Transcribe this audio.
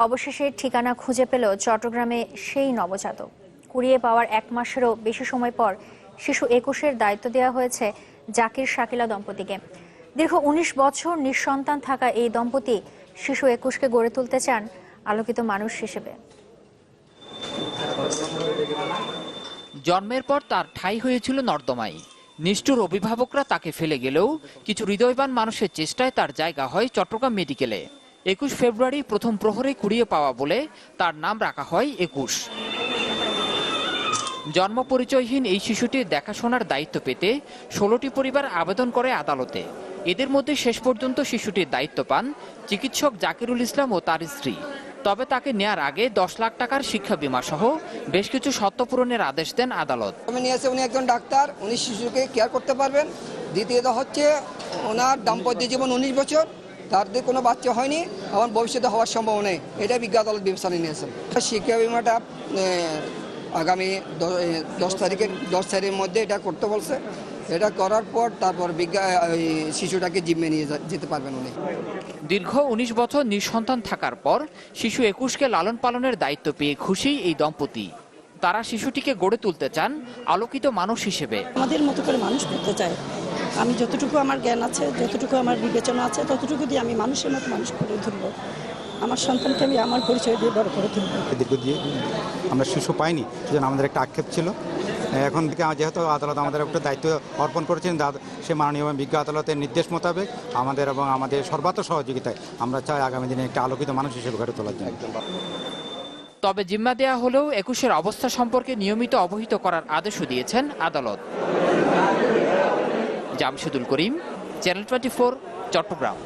অবশেষে ঠিকানা খুঁজে পেল চট্টগ্রামে সেই নবজাতক। কুড়িয়ে পাওয়ার 1 মাসেরও বেশি সময় পর শিশু 21-এর দায়িত্ব দেওয়া হয়েছে জাকির শাকিলা দম্পতিকে। দীর্ঘ 19 বছর নিঃসন্তান থাকা এই দম্পতি শিশু 21-কে গড়ে তুলতে চান আলোকিত মানুষ হিসেবে। জন্মের পর তার ঠাঁই হয়েছিল নর্দমায়। নিষ্ঠুর অভিভাবকরা তাকে ফেলে গেলেও কিছু হৃদয়বান মানুষের চেষ্টায় তার জায়গা হয় চট্টগ্রাম মেডিকেলে। 21 ফেব্রুয়ারি প্রথম প্রহরে কুড়িয়ে পাওয়া বলে তার নাম রাখা হয় 21। জন্ম পরিচয়হীন এই শিশুটির দেখাশোনার দায়িত্ব পেতে 16টি পরিবার আবেদন করে আদালতে। এদের মধ্যে শেষ পর্যন্ত শিশুটির দায়িত্ব পান চিকিৎসক জাকিরুল ইসলাম ও তার স্ত্রী। তবে তাকে নেয়ার আগে 10 লাখ টাকার শিক্ষা বীমা সহ বেশ কিছু শর্ত পূরণের আদেশ দেন আদালত। উনি একজন ডাক্তার, উনি শিশুকে কেয়ার করতে পারবেন। দ্বিতীয়ত হচ্ছে ওনার দাম্পত্য জীবন 19 বছর, তাদের কোনো বাচ্চা হয়নি, আমার ভবিষ্যতে হওয়ার সম্ভাবনা নেই, এটা বিজ্ঞ আদালত বিবেচনা নিয়েছেন। শিক্ষা বীমাটা আগামী 10 তারিখের মধ্যে এটা করতে বলছে। এটা করার পর তারপর শিশুটাকে জিম্মে নিয়ে যেতে পারবেন উনি। দীর্ঘ 19 বছর নিঃসন্তান থাকার পর শিশু 21কে লালন পালনের দায়িত্ব পেয়ে খুশি এই দম্পতি। তারা শিশুটিকে গড়ে তুলতে চান আলোকিত মানুষ হিসেবে। আমাদের মতো করে মানুষ করতে চাই। আমি যতটুকু আমার জ্ঞান আছে, যতটুকু আমার বিবেচনা আছে, ততটুকু দিয়ে আমি মানুষের মতো মানুষ করে তুলব। আমার সন্তানকে আমি আমার পরিচয় দিয়ে বড় করে তুলব। দীর্ঘ দিয়ে আমরা শিশু পাইনি, সেজন্য আমাদের একটা আক্ষেপ ছিল। এখন থেকে যেহেতু আদালত আমাদের একটা দায়িত্ব অর্পণ করেছেন, সে মাননীয় বিজ্ঞ আদালতের নির্দেশ মোতাবেক আমাদের এবং আমাদের সর্বাত্মক সহযোগিতায় আমরা চাই আগামী দিনে একটা আলোকিত মানুষ হিসেবে গড়ে তোলার জন্য। তবে জিম্মা দেয়া হলেও 21-এর অবস্থা সম্পর্কে নিয়মিত অবহিত করার আদেশও দিয়েছেন আদালত। জামশেদুল করিম, চ্যানেল 24, চট্টগ্রাম।